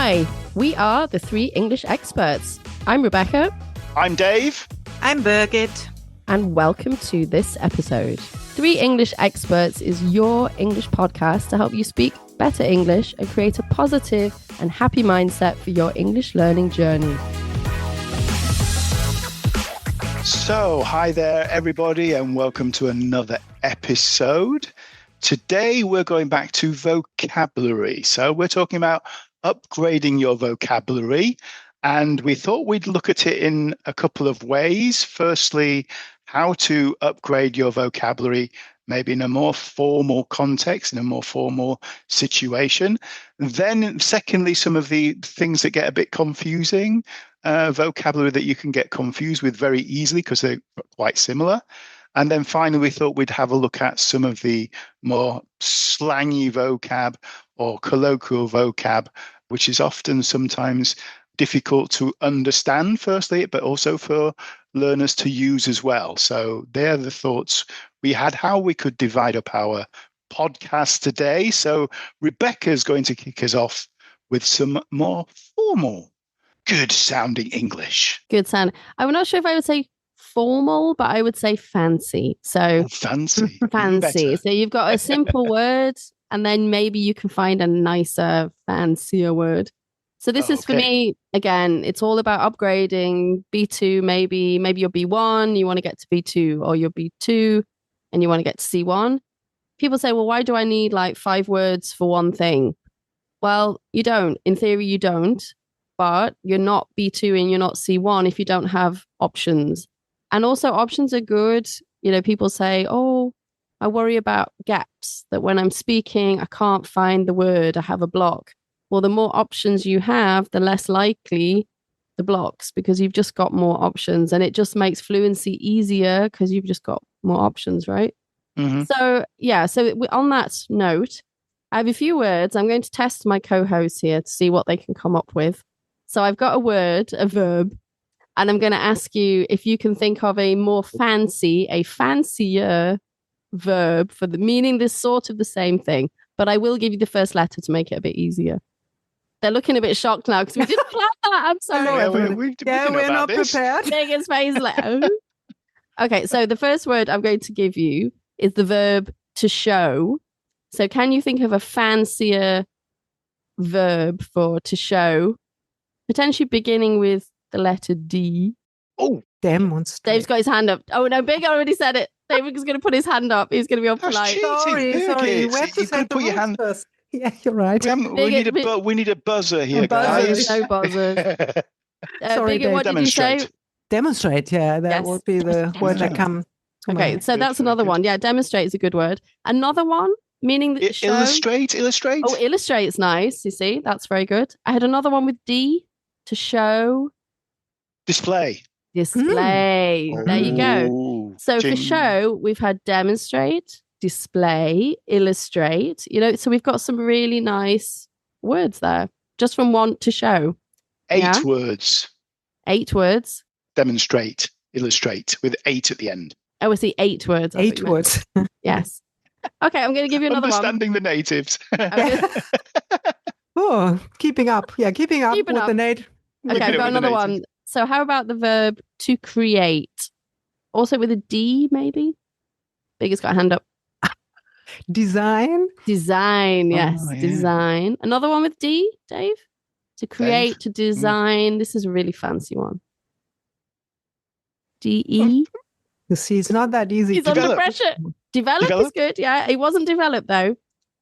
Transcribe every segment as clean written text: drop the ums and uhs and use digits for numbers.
Hi, we are the Three English Experts. I'm Rebecca. I'm Dave. I'm Birgit. And welcome to this episode. Three English Experts is your English podcast to help you speak better English and create a positive and happy mindset for your English learning journey. So, hi there, everybody, and welcome to another episode. Today, we're going back to vocabulary. So, we're talking about upgrading your vocabulary, and we thought we'd look at it in a couple of ways. Firstly, how to upgrade your vocabulary, maybe in a more formal context, in a more formal situation. Then, secondly, some of the things that get a bit confusing, vocabulary that you can get confused with very easily because they're quite similar. And then finally, we thought we'd have a look at some of the more slangy vocab or colloquial vocab, which is often sometimes difficult to understand, firstly, but also for learners to use as well. So they're the thoughts we had, how we could divide up our podcast today. So Rebecca's going to kick us off with some more formal, good sounding English. Good sound. I'm not sure if I would say formal, but I would say fancy. So fancy. Fancy. So you've got a simple word, and then maybe you can find a nicer, fancier word. So this is for me, again, it's all about upgrading. B2, maybe you're B1, you want to get to B2, or you're B2 and you want to get to C1. People say, well, why do I need like 5 words for one thing? Well, you don't. In theory, you don't. But you're not B2 and you're not C1 if you don't have options. And also options are good. You know, people say, oh, I worry about gaps, that when I'm speaking, I can't find the word, I have a block. Well, the more options you have, the less likely the blocks, because you've just got more options, and it just makes fluency easier because you've just got more options, right? Mm-hmm. So on that note, I have a few words. I'm going to test my co-hosts here to see what they can come up with. So I've got a word, a verb, and I'm going to ask you if you can think of a fancier verb for the meaning this sort of the same thing. But I will give you the first letter to make it a bit easier. They're looking a bit shocked now because we didn't plan that. I'm sorry. We're not prepared. Megan's face like, oh. Okay, so the first word I'm going to give you is the verb to show. So can you think of a fancier verb for to show? Potentially beginning with the letter D. Oh, demonstrate. Dave's got his hand up. Oh, no, Big already said it. David's going to put his hand up. He's going to be all polite. Sorry. We have to say put your hand first. Yeah, you're right. We need a buzzer here, guys. No buzzer. Sorry, Big, what did you say? Demonstrate, yeah. That would be the word that comes. Okay, so that's another one. Yeah, demonstrate is a good word. Another one, meaning that show. Illustrate. Oh, illustrate is nice. You see, that's very good. I had another one with D, to show. Display. There you go. So for show, we've had demonstrate, display, illustrate. You know, so we've got some really nice words there, just from one to show. 8 words. 8 words. Demonstrate, illustrate, with 8 at the end. Oh, I see 8 words. 8 words. Yes. Okay, I'm going to give you another Understanding the natives. Oh, keeping up. Yeah, keeping up with the native. Okay, I've got another one. So how about the verb to create? Also with a D, maybe? Biggest got a hand up. Design, yes. Yeah. Design. Another one with D, Dave? To create, to design. This is a really fancy one. D-E. You see, it's not that easy. He's under pressure. Develop is good, yeah. It wasn't developed, though.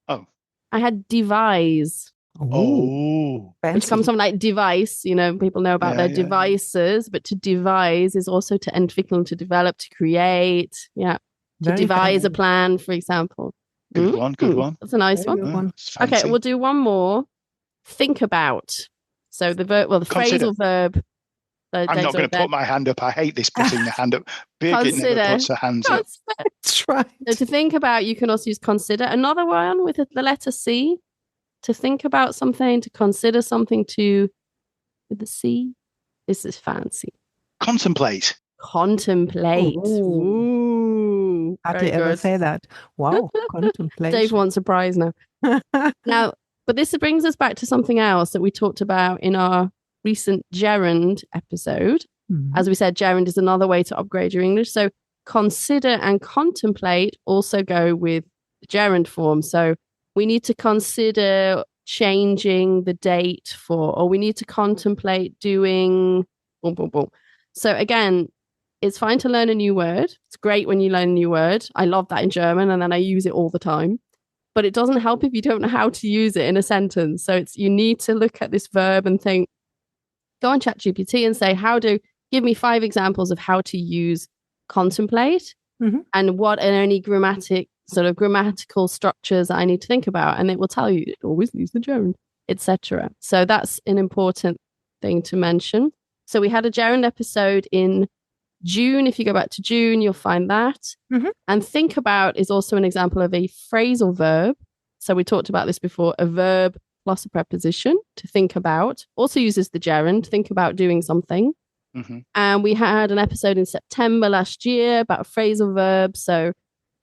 Oh. I had devise. Oh. Which comes from like device, you know, people know about their devices, but to devise is also to entwickeln, to develop, to create. Yeah. To devise a plan, for example. Good one. That's a nice one. Okay, we'll do one more. Think about. So the verb, the phrasal verb. I'm not going to put my hand up. I hate this putting the hand up. Birgit never puts her hands up. That's right. So to think about, you can also use consider. Another one with the letter C. To think about something, to consider something, with the C. This is fancy. Contemplate. Ooh. Hardly ever say that. Wow. Contemplate. Dave wants a prize now. Now, But this brings us back to something else that we talked about in our recent gerund episode. As we said, gerund is another way to upgrade your English. So consider and contemplate also go with the gerund form. So we need to consider changing the date for, or we need to contemplate doing, boom, boom, boom. So again, it's fine to learn a new word. It's great when you learn a new word. I love that in German, and then I use it all the time. But it doesn't help if you don't know how to use it in a sentence. So you need to look at this verb and think, go on ChatGPT and say, give me 5 examples of how to use contemplate and what are any grammatical structures I need to think about. And it will tell you, always use the gerund, etc. So that's an important thing to mention. So we had a gerund episode in June. If you go back to June, you'll find that. And think about is also an example of a phrasal verb. So we talked about this before, a verb plus a preposition, to think about. Also uses the gerund, think about doing something. And we had an episode in September last year about a phrasal verb. So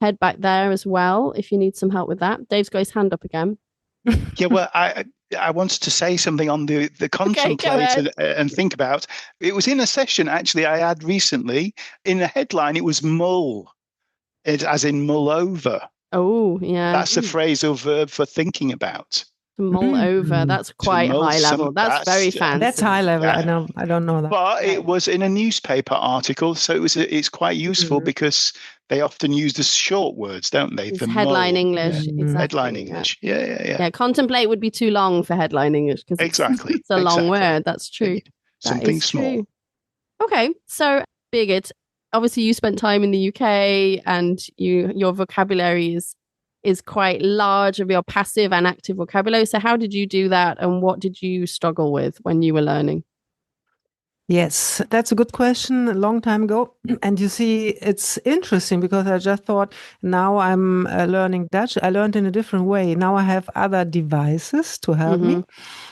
head back there as well if you need some help with that. Dave's got his hand up again. Yeah, well, I wanted to say something on the contemplate and think about. It was in a session, actually, I had recently. In the headline, it was mull, as in mull over. Oh, yeah. That's a phrasal verb for thinking about. To mull over. That's quite high level. That's very fancy. That's high level. Yeah. I don't know that. But it was in a newspaper article, so it's quite useful because they often use the short words, don't they? It's headline English. Exactly. Headline English. Yeah. Contemplate would be too long for headline English because it's a long word. That's true. Something small. True. Okay, so Birgit, obviously you spent time in the UK and your vocabulary is quite large of your passive and active vocabulary. So how did you do that, and what did you struggle with when you were learning? Yes, that's a good question. A long time ago. And you see, it's interesting because I just thought now I'm learning Dutch. I learned in a different way. Now I have other devices to help me.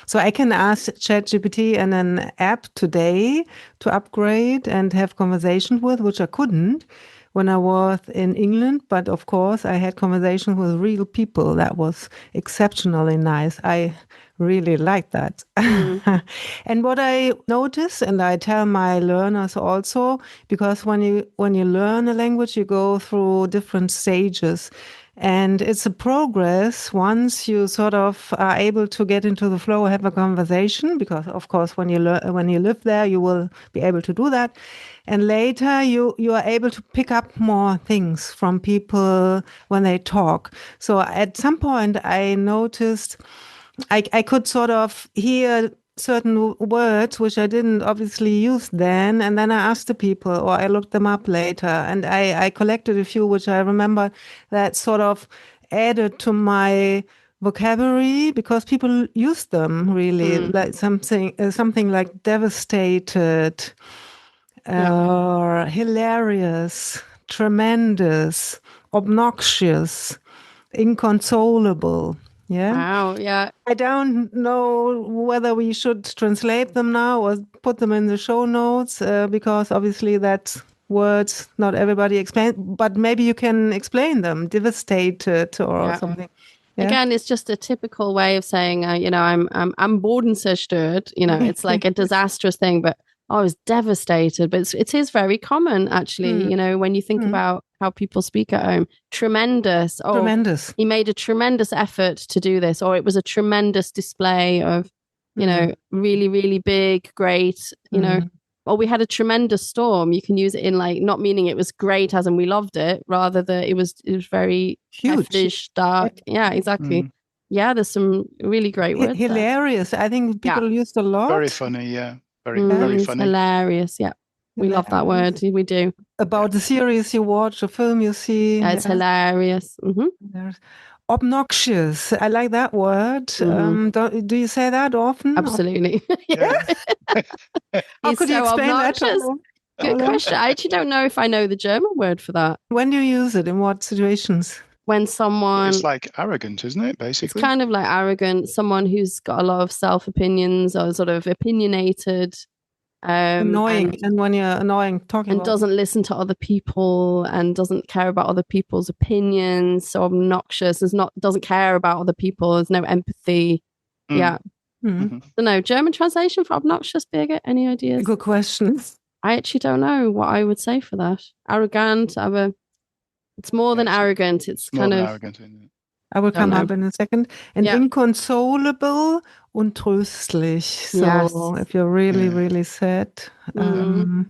So I can ask ChatGPT and an app today to upgrade and have conversations with, which I couldn't when I was in England. But of course, I had conversations with real people. That was exceptionally nice. I really like that. And what I notice, and I tell my learners also, because when you learn a language, you go through different stages. And it's a progress once you sort of are able to get into the flow, have a conversation, because of course when you live there, you will be able to do that. And later you are able to pick up more things from people when they talk. So at some point I noticed I could sort of hear certain words which I didn't obviously use then, and then I asked the people or I looked them up later, and I collected a few which I remember that sort of added to my vocabulary because people use them really, like something like devastated or hilarious, tremendous, obnoxious, inconsolable. Yeah. Wow. Yeah. I don't know whether we should translate them now or put them in the show notes because obviously that's words not everybody explains, but maybe you can explain them. Devastated or something. Yeah. Again, it's just a typical way of saying, I'm bodenzerstört. It's like a disastrous thing, but I was devastated. But it is very common, actually, when you think about how people speak at home. Tremendous. Oh, tremendous. He made a tremendous effort to do this, or it was a tremendous display of, really, really big, great, or we had a tremendous storm. You can use it in like, not meaning it was great as in we loved it, rather that it was very huge, dark. Yeah, exactly. Yeah, there's some really great words. Hilarious. There. I think people used a lot. Very funny, yeah. Very funny. Hilarious, yeah. We love that word. We do. About the series you watch, a film you see. Yeah, it's hilarious. Obnoxious. I like that word. Do you say that often? Absolutely. Yeah. How could you explain obnoxious. that? Good question. I actually don't know if I know the German word for that. When do you use it? In what situations? When someone... It's like arrogant, isn't it, basically? It's kind of like arrogant. Someone who's got a lot of self-opinions or sort of opinionated. Annoying. And when you're annoying, talking and about doesn't listen to other people and doesn't care about other people's opinions. So obnoxious. Doesn't care about other people. There's no empathy. Yeah. Mm-hmm. So no, German translation for obnoxious, Birgit? Any ideas? Good question. I actually don't know what I would say for that. Arrogant. It's more than arrogant. It's kind of arrogant, isn't it? I will come up in a second. And inconsolable und tröstlich. So if you're really, really sad. So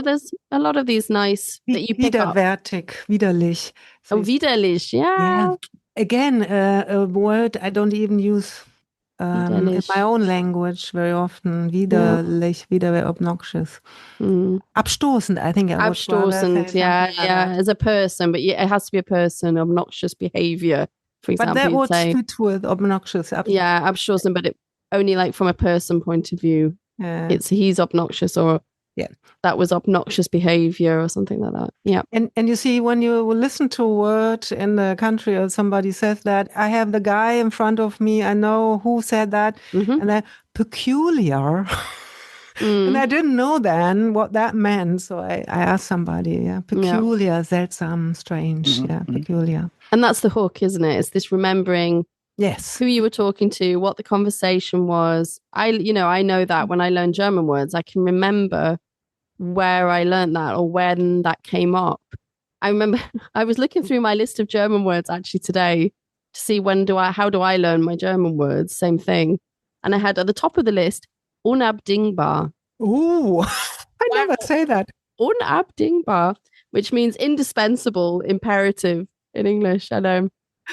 there's a lot of these nice that you pick up. Widerlich. So widerlich, yeah. Again, a word I don't even use in my own language very often. Widerlich, very obnoxious. Abstoßend, I think I would abstoßend, as a person, but it has to be a person. Obnoxious behavior, for example. But that would fit with obnoxious. Yeah, abstoßend, but it only like from a person point of view. He's obnoxious, or that was obnoxious behavior or something like that. Yeah. And you see, when you listen to a word in the country or somebody says that, I have the guy in front of me, I know who said that, and then peculiar. And I didn't know then what that meant. So I asked somebody, peculiar, seltsam, strange, peculiar. And that's the hook, isn't it? It's this remembering who you were talking to, what the conversation was. I know that when I learn German words, I can remember where I learned that or when that came up. I remember I was looking through my list of German words actually today to see how do I learn my German words? Same thing. And I had at the top of the list, unabdingbar. Ooh, I never say that. Unabdingbar, which means indispensable, imperative in English.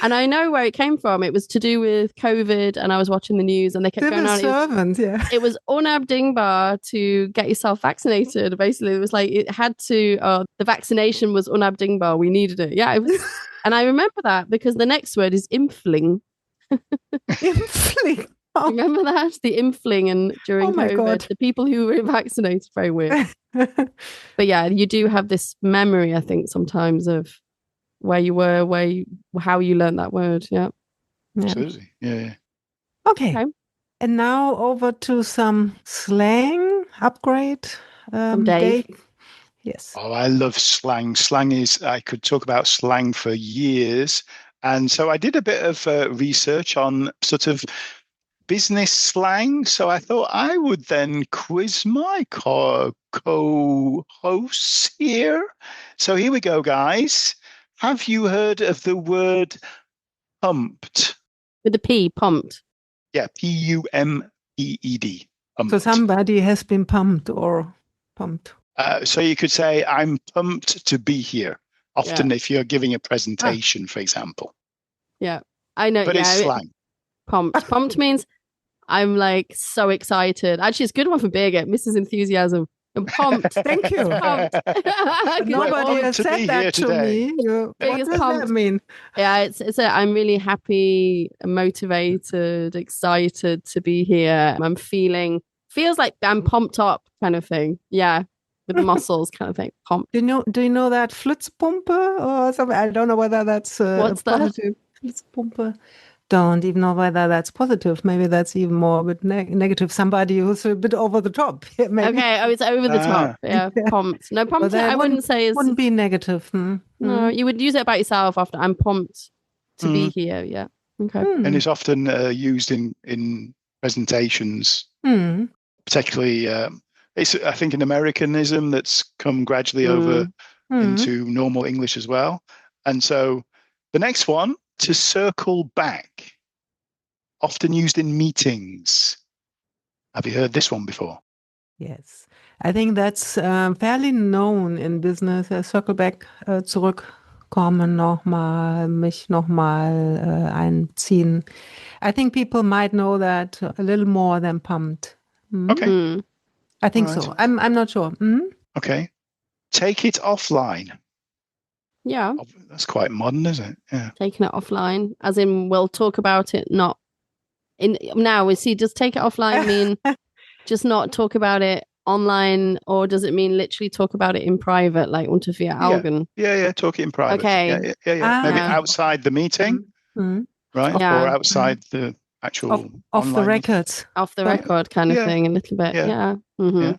And I know where it came from. It was to do with COVID, and I was watching the news, and they kept going on. It was unabdingbar to get yourself vaccinated. Basically, it was like it had to. The vaccination was unabdingbar. We needed it. Yeah, it was, and I remember that because the next word is impfling. Impfling. Oh. Remember that? The impfling and during COVID, the people who were vaccinated, very weird. But yeah, you do have this memory, I think, sometimes of where you were, how you learned that word. Yeah. Absolutely. Yeah. Okay. And now over to some slang upgrade. From Dave. Yes. Oh, I love slang. I could talk about slang for years. And so I did a bit of research on sort of business slang. So I thought I would then quiz my co-hosts here. So here we go, guys. Have you heard of the word pumped? With a P, pumped. Yeah, Pumped. So somebody has been pumped or pumped. So you could say, I'm pumped to be here. Often if you're giving a presentation, for example. Yeah, I know. But it's slang. Pumped. Pumped means I'm like so excited. Actually, it's a good one for Birgit. Mrs. Enthusiasm. I'm pumped. Thank you. Pumped. Nobody has said that to me. What does that mean? Yeah, I'm really happy, motivated, excited to be here. Feels like I'm pumped up kind of thing. Yeah, with the muscles kind of thing. Pumped. Do you know that Flitzpumpe or something? I don't know whether that's what's that? Flitzpumpe. Don't even know whether that's positive. Maybe that's even more a bit negative. Somebody who's a bit over the top. Maybe. Okay, it's over the top. Yeah, pumped. No, pumped. I wouldn't say wouldn't be negative. No, you would use it about yourself after I'm pumped to be here. Yeah. Okay. And it's often used in presentations, particularly. It's I think an Americanism that's come gradually over into normal English as well. And so the next one. To circle back, often used in meetings. Have you heard this one before? Yes. I think that's fairly known in business. Circle back, zurückkommen nochmal, mich nochmal einziehen. I think people might know that a little more than pumped. Okay. I think so. I'm not sure. Okay. Take it offline. Yeah. That's quite modern, isn't it? Yeah. Taking it offline, as in we'll talk about it, not in now. Does take it offline mean just not talk about it online, or does it mean literally talk about it in private, like unter vier Augen? Yeah, talk it in private. Okay. Yeah. Maybe outside the meeting, right? Yeah. Or outside the actual off the online records. Off the record kind of thing, a little bit. Yeah. Yeah.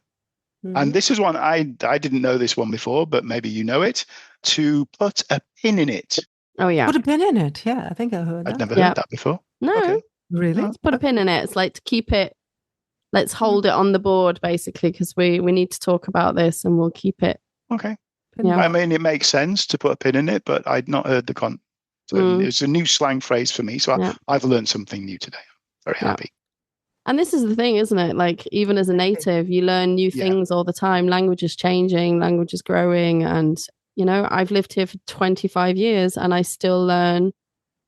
And this is one I didn't know this one before, but maybe you know it. To put a pin in it. Oh yeah. Put a pin in it. Yeah, I think I heard that. I'd never heard that before. No. Okay. Really? Let's put a pin in it. It's like to keep it. Let's hold it on the board, basically, because we need to talk about this, and we'll keep it. Okay. Yeah. I mean, it makes sense to put a pin in it, but I'd not heard the So it's a new slang phrase for me. So I've learned something new today. I'm very happy. And this is the thing, isn't it? Like, even as a native, you learn new things all the time. Language is changing, language is growing. And, you know, I've lived here for 25 years and I still learn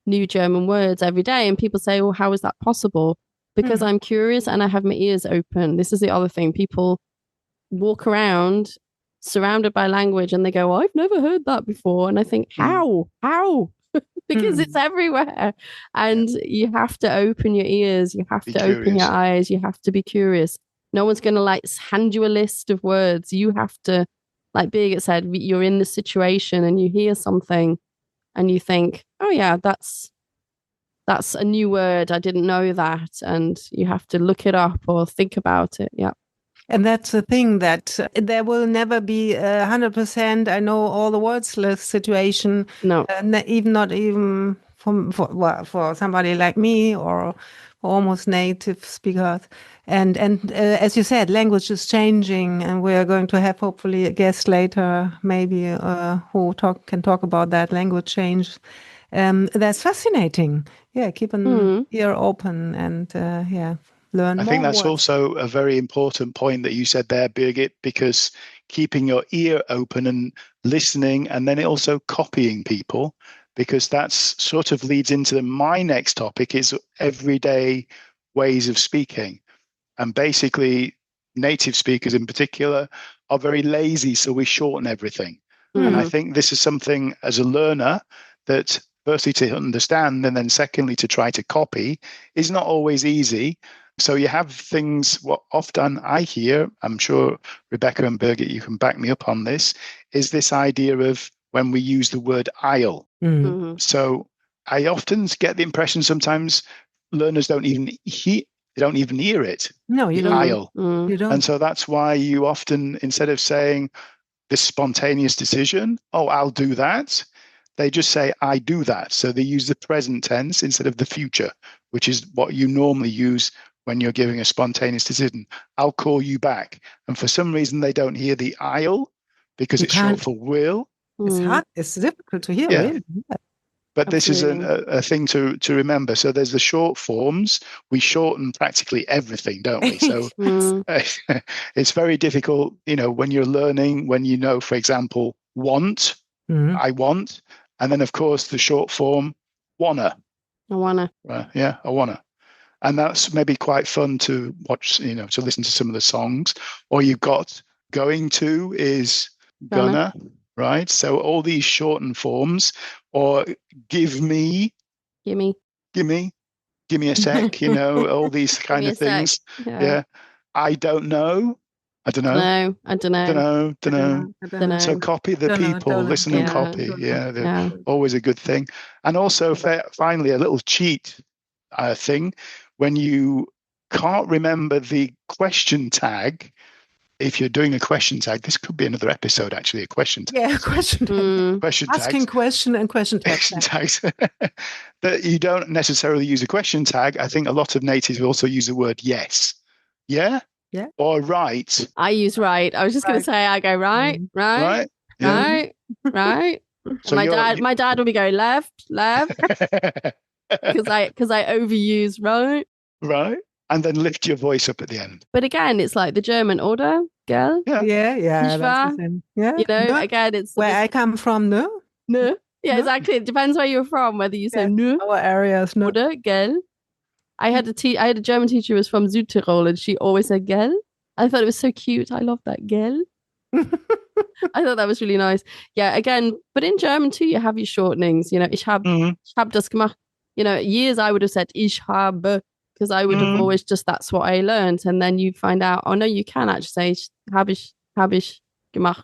new German words every day. And people say, well, how is that possible? Because I'm curious and I have my ears open. This is the other thing. People walk around surrounded by language and they go, I've never heard that before. And I think, how? Because it's everywhere. And you have to open your ears. You have to open your eyes. You have to be curious. No one's going to like hand you a list of words. You have to, like Birgit said, you're in the situation and you hear something and you think, oh yeah, that's a new word. I didn't know that. And you have to look it up or think about it. Yeah. And that's the thing, that there will never be 100%. I know all the words list situation. No, not even for somebody like me or almost native speakers. And as you said, language is changing, and we are going to have hopefully a guest later, maybe who can talk about that language change. That's fascinating. Yeah, keep an ear open and learn more. I think that's words. also a very important point that you said there, Birgit, because keeping your ear open and listening, and then also copying people, because that's sort of leads into my next topic is everyday ways of speaking. And basically, native speakers in particular are very lazy, so we shorten everything. And I think this is something as a learner that firstly to understand and then secondly to try to copy is not always easy. So you have things, what often I hear, I'm sure Rebecca and Birgit, you can back me up on this, is this idea of when we use the word I'll. So I often get the impression sometimes learners don't even hear it. No, you don't. I'll. You don't. And so that's why you often, instead of saying this spontaneous decision, oh, I'll do that, they just say, I do that. So they use the present tense instead of the future, which is what you normally use when you're giving a spontaneous decision. I'll call you back. And for some reason, they don't hear the I'll because it's short for will. It's hard. It's difficult to hear, really. Yeah. But this is a thing to remember. So there's the short forms. We shorten practically everything, don't we? So it's very difficult, you know, when you're learning, when you know, for example, want, I want. And then, of course, the short form, wanna. I wanna. I wanna. And that's maybe quite fun to watch, you know, to listen to some of the songs. Or you've got going to is gonna, right? So all these shortened forms, or give me a sec, you know, all these kind of things. Yeah. I don't know. I don't know. So copy the people, listen and copy. Yeah, they're always a good thing. And also, finally, a little cheat thing. When you can't remember the question tag, if you're doing a question tag, this could be another episode, actually, a question tag. Yeah, question tag. Question Asking tags. question and question tag. Question tags. That you don't necessarily use a question tag. I think a lot of natives also use the word yes. Yeah? Yeah. Or right. I use right. I was just going to say, I go right. Yeah. Right. So my dad will be going left, because I overuse right. Right. And then lift your voice up at the end. But again, it's like the German oder, gell? Yeah. That's the same. Yeah. You know, again, it's where I come from, no? No. Yeah, exactly. It depends where you're from, whether you say no. Our areas, no. Oder, gell? I had a German teacher who was from Südtirol and she always said gell. I thought it was so cute. I love that, gell? I thought that was really nice. Yeah, again, but in German too, you have your shortenings. You know, ich hab das gemacht. You know, years I would have said ich habe, because I would have always just, that's what I learned. And then you find out, oh no, you can actually say hab ich gemacht.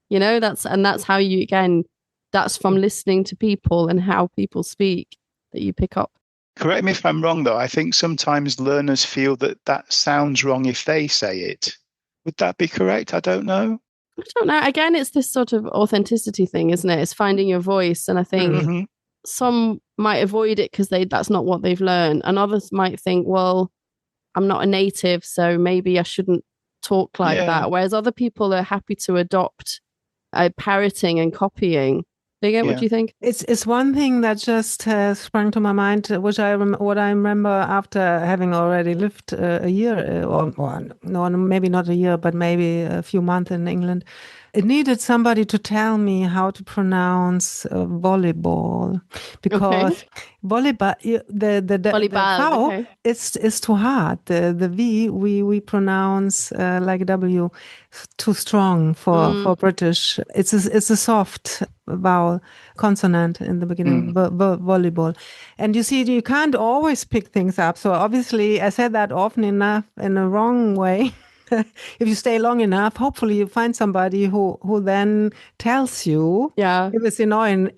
You know, that's how you, again, that's from listening to people and how people speak that you pick up. Correct me if I'm wrong, though. I think sometimes learners feel that that sounds wrong if they say it. Would that be correct? I don't know. I don't know. Again, it's this sort of authenticity thing, isn't it? It's finding your voice. And I think Hmm. some might avoid it because that's not what they've learned. And others might think, well, I'm not a native, so maybe I shouldn't talk like Yeah, that. Whereas other people are happy to adopt parroting and copying. Again, what yeah. do you think? It's one thing that just sprung to my mind, which what I remember after having already lived a year, or no, maybe not a year, but maybe a few months in England. It needed somebody to tell me how to pronounce volleyball, Okay. because volleyball, the Volleyball. vowel Okay. is too hard. The V we pronounce like a W, too strong for British. It's a soft vowel consonant in the beginning, Mm. volleyball. And you see, you can't always pick things up. So obviously, I said that often enough in a wrong way. If you stay long enough, hopefully you find somebody who then tells you Yeah. if it's annoying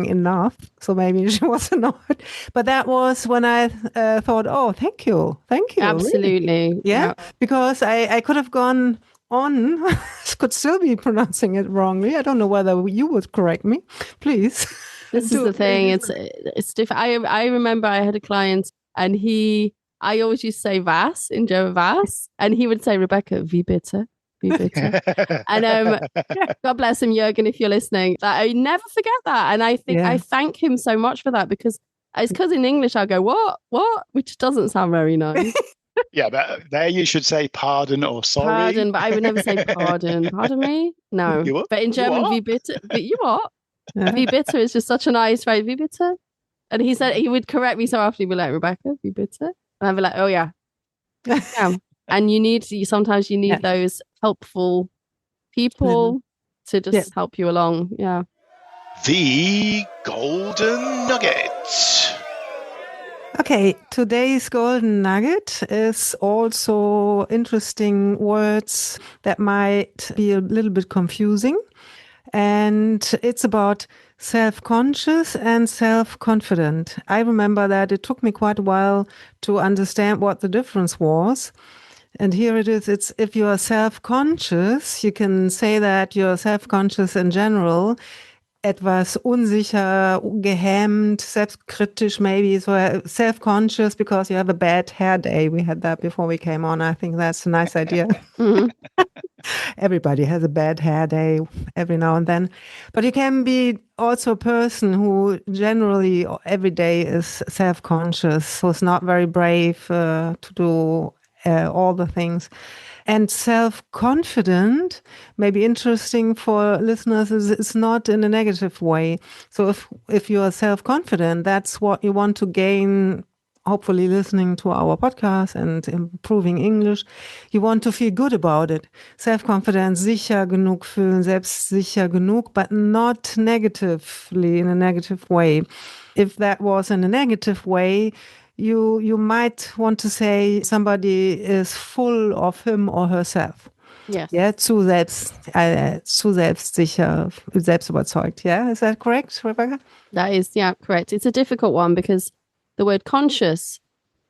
enough. So maybe she was annoyed. But that was when I thought, oh, thank you. Really. Absolutely. Yeah, because I could have gone on, could still be pronouncing it wrongly. I don't know whether you would correct me, please. This is the thing. It's different. I remember I had a client and I always used to say was in German was, and he would say, Rebecca, wie bitte, wie bitte. And God bless him, Jürgen, if you're listening. That I never forget that. And I think I thank him so much for that, because it's because in English I'll go, what? Which doesn't sound very nice. Yeah, but there you should say pardon or sorry. Pardon, but I would never say pardon. Pardon me? No. You what? But in German, wie bitte, but you what? Wie bitte is just such a nice phrase. Wie bitte? And he said he would correct me so often. He'd be like, Rebecca, wie bitte? And I'd be like, oh yeah. Yeah. And sometimes you need those helpful people to just help you along. Yeah. The golden nugget. Okay, today's golden nugget is also interesting words that might be a little bit confusing. And it's about self-conscious and self-confident. I remember that it took me quite a while to understand what the difference was. And here it is. It's if you are self-conscious, you can say that you're self-conscious in general, etwas unsicher, gehemmt, selbstkritisch maybe, so self-conscious because you have a bad hair day. We had that before we came on. I think that's a nice idea. Mm-hmm. Everybody has a bad hair day every now and then. But you can be also a person who generally every day is self-conscious, who's not very brave to do all the things. And self-confident may be interesting for listeners. It's not in a negative way. So if you are self-confident, that's what you want to gain, hopefully listening to our podcast and improving English. You want to feel good about it. Self-confidence, sicher genug fühlen, selbstsicher genug, but not negatively, in a negative way. If that was in a negative way, you might want to say somebody is full of him or herself. Yes. Yeah, zu selbstsicher, selbstüberzeugt. Yeah, is that correct, Rebecca? That is, correct. It's a difficult one because the word conscious,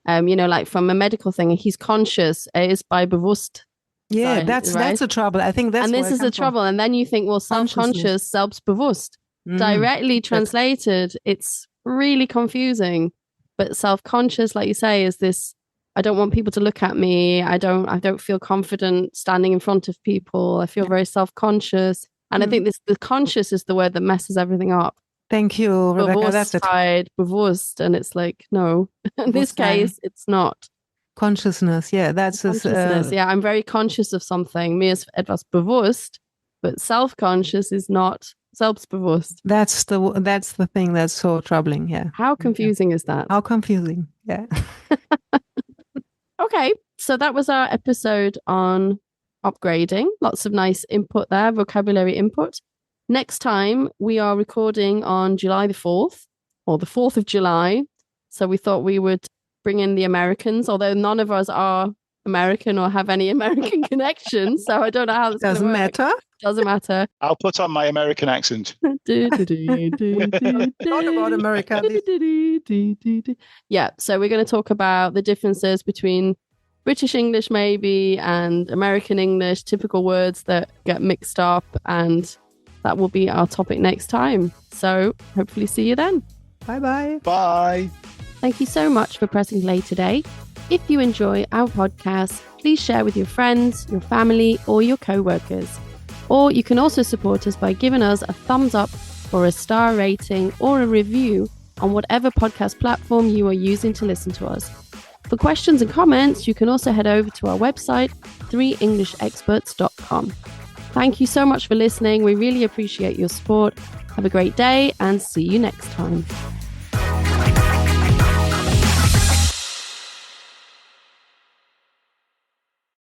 like from a medical thing, he's conscious is by bewusst. Yeah, that's the trouble. I think that's and this is the trouble. And then you think, well, self-conscious, selbstbewusst. Directly translated, it's really confusing. But self-conscious, like you say, is this, I don't want people to look at me. I don't feel confident standing in front of people. I feel very self-conscious. And I think the conscious is the word that messes everything up. Thank you, Rebecca. That's it. Bewusst. And it's like, no, in this case, it's not. Consciousness, yeah, that's consciousness. I'm very conscious of something. Mir ist etwas bewusst, but self-conscious is not selbstbewusst. That's the thing that's so troubling. Yeah. How confusing is that? How confusing? Yeah. Okay, so that was our episode on upgrading. Lots of nice input there, vocabulary input. Next time we are recording on July the 4th, or the 4th of July. So we thought we would bring in the Americans, although none of us are American or have any American connections, so I don't know how this doesn't matter. Doesn't matter. I'll put on my American accent. Talk about America. Yeah, so we're going to talk about the differences between British English maybe and American English, typical words that get mixed up, and that will be our topic next time. So hopefully see you then. Bye-bye. Bye. Thank you so much for pressing play today. If you enjoy our podcast, please share with your friends, your family, or your co-workers. Or you can also support us by giving us a thumbs up or a star rating or a review on whatever podcast platform you are using to listen to us. For questions and comments, you can also head over to our website, 3englishexperts.com. Thank you so much for listening. We really appreciate your support. Have a great day and see you next time.